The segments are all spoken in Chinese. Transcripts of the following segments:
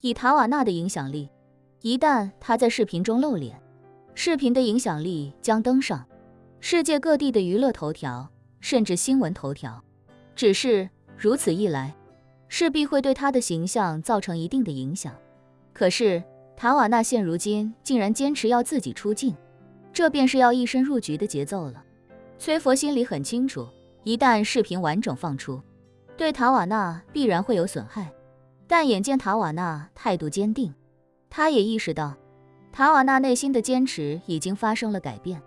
以塔瓦纳的影响力，一旦他在视频中露脸，视频的影响力将登上世界各地的娱乐头条，甚至新闻头条。只是如此一来，势必会对他的形象造成一定的影响。可是塔瓦纳现如今竟然坚持要自己出镜，这便是要一身入局的节奏了。崔佛心里很清楚，一旦视频完整放出，对塔瓦纳必然会有损害。但眼见塔瓦纳态度坚定，他也意识到塔瓦纳内心的坚持已经发生了改变。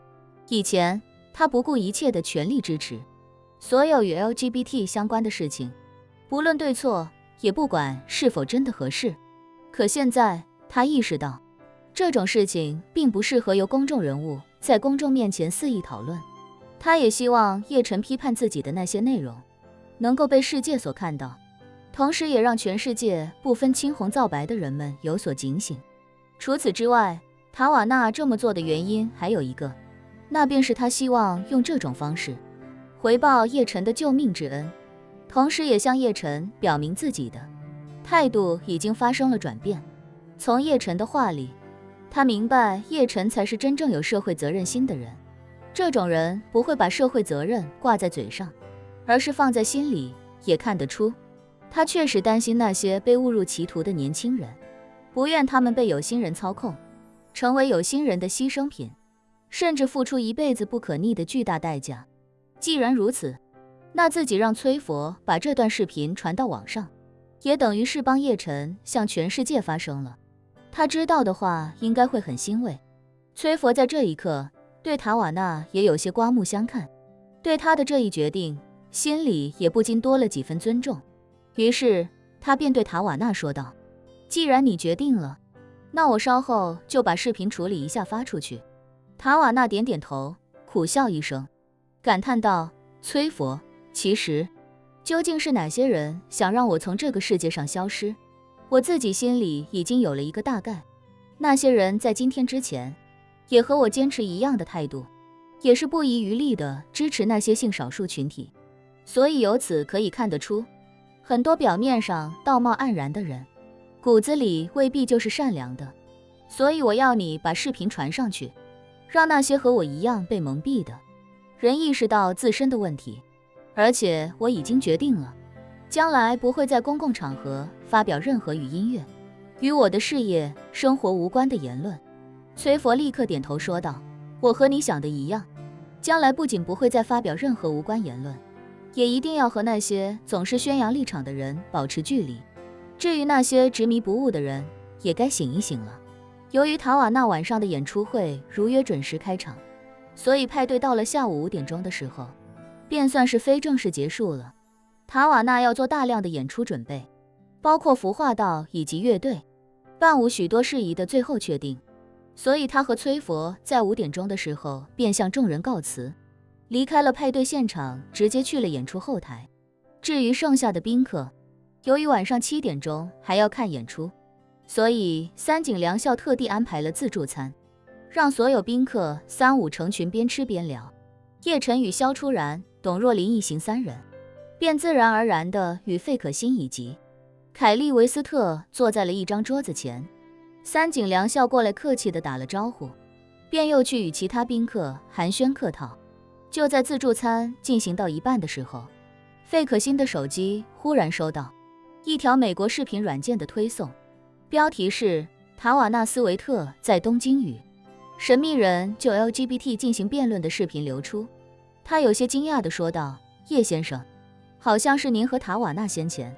以前他不顾一切的全力支持所有与 LGBT 相关的事情，不论对错，也不管是否真的合适。可现在他意识到，这种事情并不适合由公众人物在公众面前肆意讨论。他也希望叶晨批判自己的那些内容能够被世界所看到，同时也让全世界不分青红皂白的人们有所警醒。除此之外，塔瓦纳这么做的原因还有一个，那便是他希望用这种方式回报叶晨的救命之恩，同时也向叶晨表明自己的态度已经发生了转变。从叶晨的话里，他明白叶晨才是真正有社会责任心的人。这种人不会把社会责任挂在嘴上，而是放在心里。也看得出，他确实担心那些被误入歧途的年轻人，不愿他们被有心人操控，成为有心人的牺牲品，甚至付出一辈子不可逆的巨大代价。既然如此，那自己让崔佛把这段视频传到网上，也等于是帮叶晨向全世界发声了。他知道的话，应该会很欣慰。崔佛在这一刻对塔瓦纳也有些刮目相看，对他的这一决定，心里也不禁多了几分尊重。于是他便对塔瓦纳说道：既然你决定了，那我稍后就把视频处理一下发出去。塔瓦纳点点头，苦笑一声，感叹道：崔佛，其实究竟是哪些人想让我从这个世界上消失，我自己心里已经有了一个大概。那些人在今天之前也和我坚持一样的态度，也是不遗余力地支持那些性少数群体。所以由此可以看得出，很多表面上道貌岸然的人，骨子里未必就是善良的。所以我要你把视频传上去，让那些和我一样被蒙蔽的人意识到自身的问题。而且我已经决定了，将来不会在公共场合发表任何与音乐、与我的事业、生活无关的言论。崔佛立刻点头说道：我和你想的一样，将来不仅不会再发表任何无关言论，也一定要和那些总是宣扬立场的人保持距离。至于那些执迷不悟的人，也该醒一醒了。由于塔瓦纳晚上的演出会如约准时开场，所以派对到了下午5点钟的时候，便算是非正式结束了。塔瓦纳要做大量的演出准备，包括服化道以及乐队、伴舞许多事宜的最后确定。所以他和崔佛在5点钟的时候便向众人告辞，离开了派对现场，直接去了演出后台。至于剩下的宾客，由于晚上7点钟还要看演出，所以三井良校特地安排了自助餐，让所有宾客3、5成群边吃边聊。叶晨与萧初然、董若琳一行3人，便自然而然地与费可欣以及凯利维斯特坐在了一张桌子前。三井良校过来客气地打了招呼，便又去与其他宾客寒暄客套。就在自助餐进行到一半的时候，费可欣的手机忽然收到一条美国视频软件的推送，标题是塔瓦纳斯维特在东京与神秘人就 LGBT 进行辩论的视频流出。他有些惊讶地说道：叶先生，好像是您和塔瓦纳先前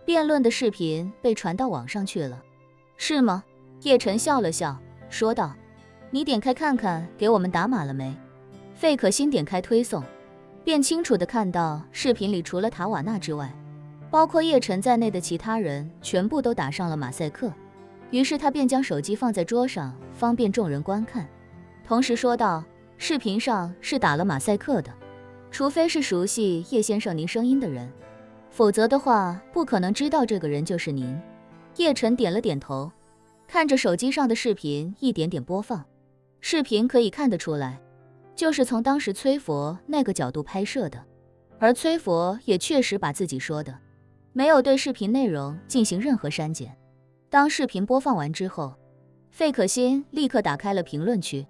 辩论的视频被传到网上去了，是吗？叶晨笑了笑说道：你点开看看给我们打码了没？费可欣点开推送，便清楚地看到视频里除了塔瓦纳之外，包括叶晨在内的其他人全部都打上了马赛克。于是他便将手机放在桌上，方便众人观看，同时说道：视频上是打了马赛克的，除非是熟悉叶先生您声音的人，否则的话不可能知道这个人就是您。叶晨点了点头，看着手机上的视频一点点播放。视频可以看得出来，就是从当时崔佛那个角度拍摄的，而崔佛也确实把自己说的没有对视频内容进行任何删减。当视频播放完之后，费可欣立刻打开了评论区。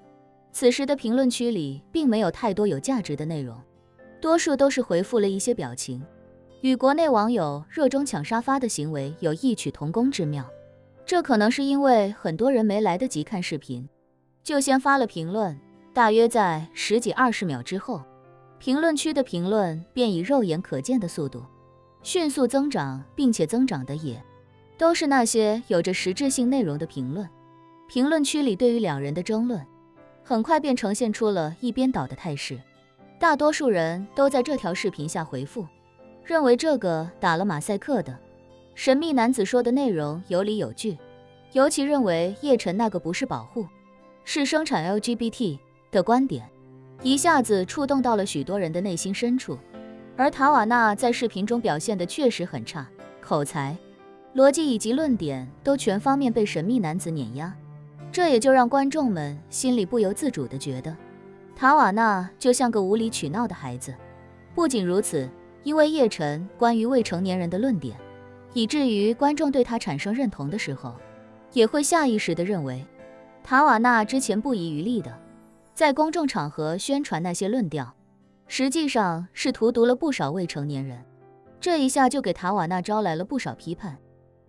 此时的评论区里并没有太多有价值的内容，多数都是回复了一些表情，与国内网友热衷抢沙发的行为有异曲同工之妙。这可能是因为很多人没来得及看视频，就先发了评论，大约在10几20秒之后，评论区的评论便以肉眼可见的速度迅速增长，并且增长的也都是那些有着实质性内容的评论。评论区里对于两人的争论很快便呈现出了一边倒的态势，大多数人都在这条视频下回复，认为这个打了马赛克的神秘男子说的内容有理有据，尤其认为叶晨那个不是保护，是生产 LGBT 的观点，一下子触动到了许多人的内心深处。而塔瓦纳在视频中表现的确实很差，口才、逻辑以及论点都全方面被神秘男子碾压，这也就让观众们心里不由自主地觉得，塔瓦纳就像个无理取闹的孩子。不仅如此，因为叶晨关于未成年人的论点，以至于观众对他产生认同的时候，也会下意识地认为，塔瓦纳之前不遗余力的在公众场合宣传那些论调，实际上是荼毒了不少未成年人。这一下就给塔瓦纳招来了不少批判。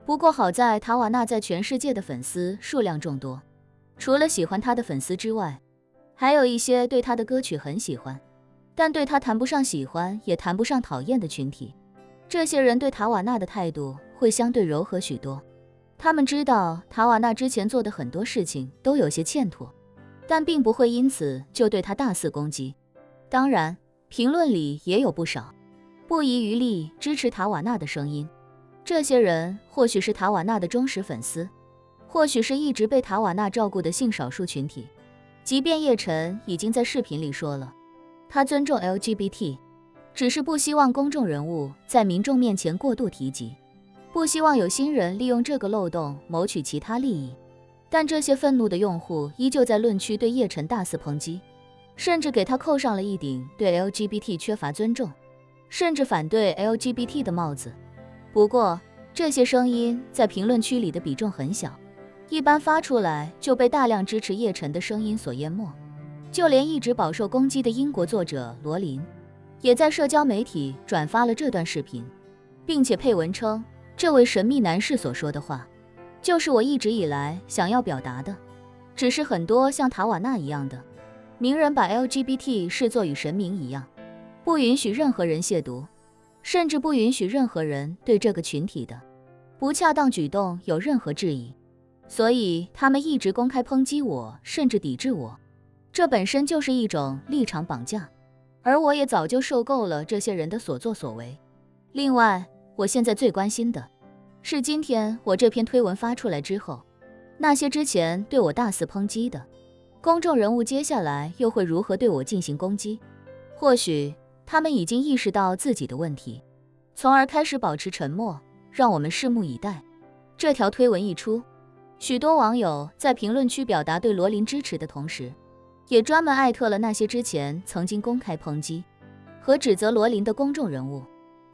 不过好在塔瓦纳在全世界的粉丝数量众多，除了喜欢他的粉丝之外，还有一些对他的歌曲很喜欢，但对他谈不上喜欢也谈不上讨厌的群体。这些人对塔瓦纳的态度会相对柔和许多，他们知道塔瓦纳之前做的很多事情都有些欠妥，但并不会因此就对他大肆攻击。当然，评论里也有不少不遗余力支持塔瓦纳的声音，这些人或许是塔瓦纳的忠实粉丝，或许是一直被塔瓦纳照顾的性少数群体。即便叶晨已经在视频里说了，他尊重 LGBT， 只是不希望公众人物在民众面前过度提及，不希望有心人利用这个漏洞谋取其他利益。但这些愤怒的用户依旧在论区对叶晨大肆抨击，甚至给他扣上了一顶对 LGBT 缺乏尊重，甚至反对 LGBT 的帽子。不过，这些声音在评论区里的比重很小，一般发出来就被大量支持叶晨的声音所淹没。就连一直饱受攻击的英国作者罗琳，也在社交媒体转发了这段视频，并且配文称，这位神秘男士所说的话，就是我一直以来想要表达的。只是很多像塔瓦纳一样的名人把 LGBT 视作与神明一样，不允许任何人亵渎，甚至不允许任何人对这个群体的不恰当举动有任何质疑，所以他们一直公开抨击我，甚至抵制我，这本身就是一种立场绑架，而我也早就受够了这些人的所作所为。另外，我现在最关心的是，今天我这篇推文发出来之后，那些之前对我大肆抨击的公众人物接下来又会如何对我进行攻击？或许他们已经意识到自己的问题，从而开始保持沉默，让我们拭目以待。这条推文一出，许多网友在评论区表达对罗琳支持的同时，也专门艾特了那些之前曾经公开抨击和指责罗琳的公众人物，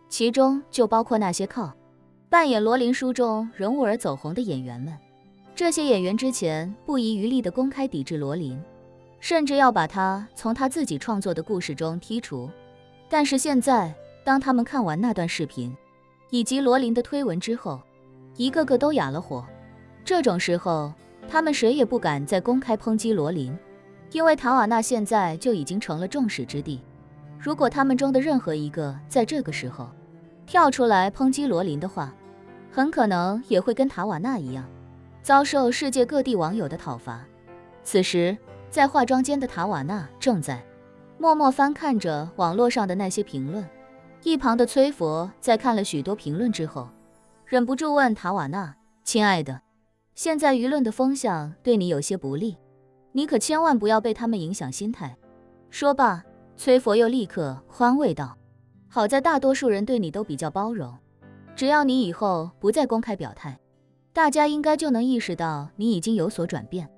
其中就包括那些靠扮演罗琳书中人物而走红的演员们。这些演员之前不遗余力地公开抵制罗琳，甚至要把她从她自己创作的故事中剔除。但是现在，当他们看完那段视频以及罗琳的推文之后，一个个都哑了火。这种时候，他们谁也不敢再公开抨击罗琳，因为塔瓦纳现在就已经成了众矢之的。如果他们中的任何一个在这个时候跳出来抨击罗琳的话，很可能也会跟塔瓦纳一样，遭受世界各地网友的讨伐。此时，在化妆间的塔瓦纳正在默默翻看着网络上的那些评论，一旁的崔佛在看了许多评论之后，忍不住问塔瓦纳，亲爱的，现在舆论的风向对你有些不利，你可千万不要被他们影响心态。说罢，崔佛又立刻宽慰道，好在大多数人对你都比较包容，只要你以后不再公开表态，大家应该就能意识到你已经有所转变。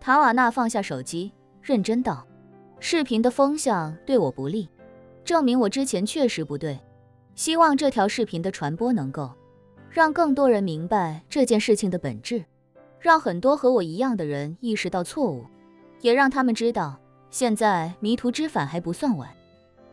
塔瓦纳放下手机，认真道，视频的风向对我不利，证明我之前确实不对，希望这条视频的传播能够让更多人明白这件事情的本质，让很多和我一样的人意识到错误，也让他们知道，现在迷途知返还不算晚。